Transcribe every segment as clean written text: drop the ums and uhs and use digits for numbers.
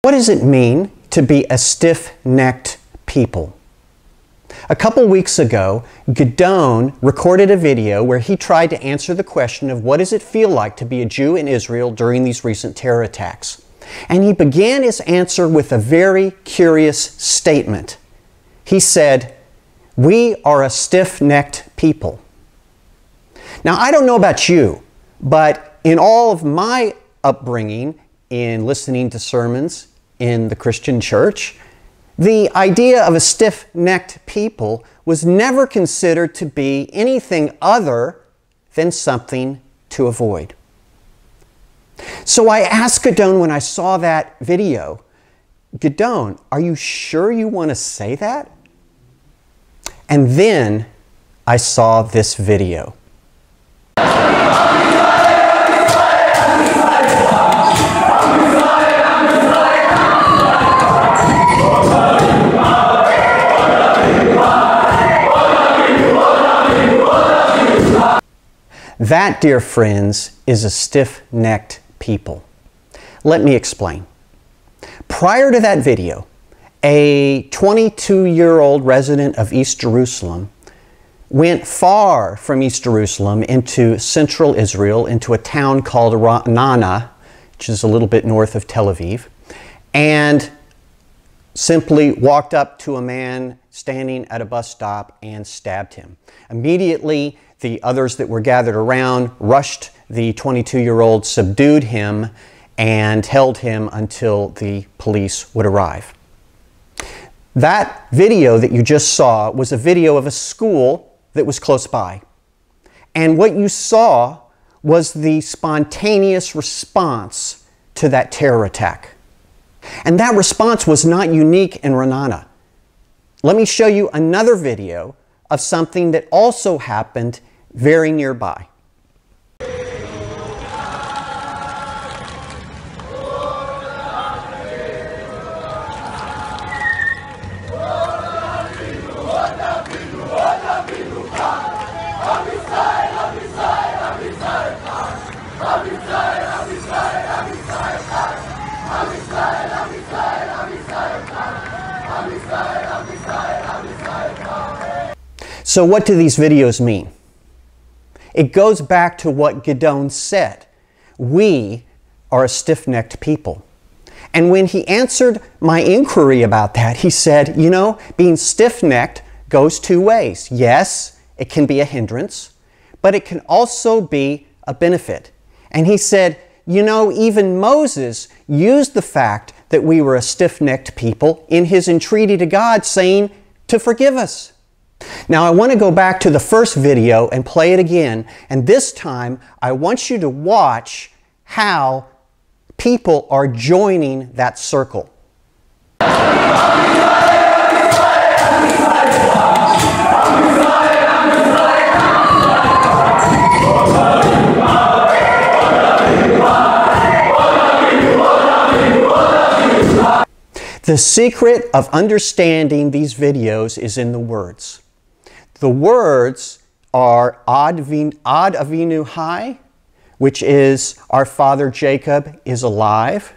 What does it mean to be a stiff-necked people? A couple weeks ago, Gidon recorded a video where he tried to answer the question of what does it feel like to be a Jew in Israel during these recent terror attacks. And he began his answer with a very curious statement. He said, "We are a stiff-necked people." Now, I don't know about you, but in all of my upbringing, in listening to sermons in the Christian church, the idea of a stiff-necked people was never considered to be anything other than something to avoid. So I asked Gidon when I saw that video, "Gidon, are you sure you want to say that?" And then I saw this video. That, dear friends, is a stiff-necked people. Let me explain. Prior to that video, a 22-year-old resident of East Jerusalem went far from East Jerusalem into central Israel, into a town called Ra'anana, which is a little bit north of Tel Aviv, and simply walked up to a man standing at a bus stop and stabbed him. Immediately, the others that were gathered around rushed the 22-year-old, subdued him, and held him until the police would arrive. That video that you just saw was a video of a school that was close by. And what you saw was the spontaneous response to that terror attack. And that response was not unique in Ra'anana. Let me show you another video of something that also happened very nearby. So what do these videos mean? It goes back to what Gidon said. We are a stiff-necked people. And when he answered my inquiry about that, he said, you know, being stiff-necked goes two ways. Yes, it can be a hindrance, but it can also be a benefit. And he said, you know, even Moses used the fact that we were a stiff-necked people in his entreaty to God, saying to forgive us. Now I want to go back to the first video and play it again, and this time I want you to watch how people are joining that circle. The secret of understanding these videos is in the words. The words are Ad Avinu Hai, which is our father Jacob is alive,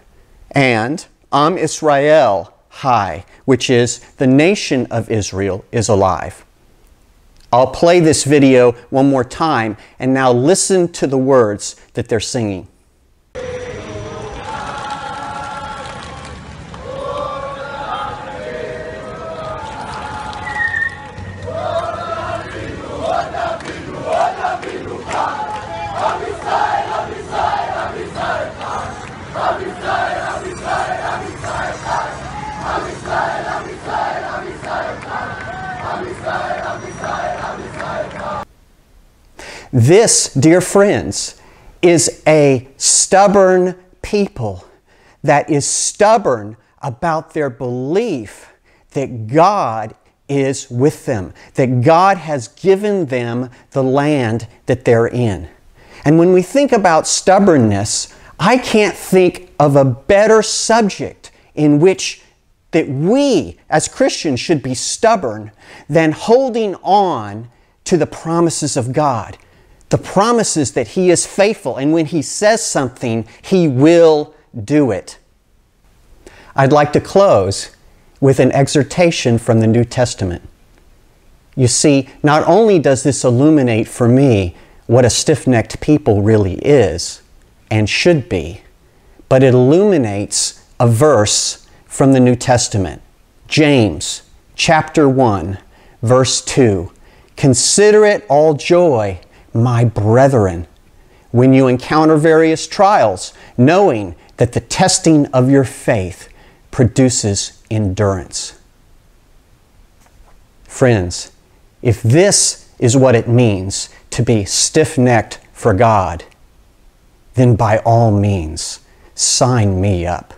and Am Israel Hai, which is the nation of Israel is alive. I'll play this video one more time, and now listen to the words that they're singing. This, dear friends, is a stubborn people that is stubborn about their belief that God is with them, that God has given them the land that they're in. And when we think about stubbornness, I can't think of a better subject in which that we as Christians should be stubborn than holding on to the promises of God. The promises that He is faithful, and when He says something, He will do it. I'd like to close with an exhortation from the New Testament. You see, not only does this illuminate for me what a stiff-necked people really is and should be, but it illuminates a verse from the New Testament. James chapter 1, verse 2. Consider it all joy, my brethren, when you encounter various trials, knowing that the testing of your faith produces endurance. Friends, if this is what it means to be stiff-necked for God, then by all means, sign me up.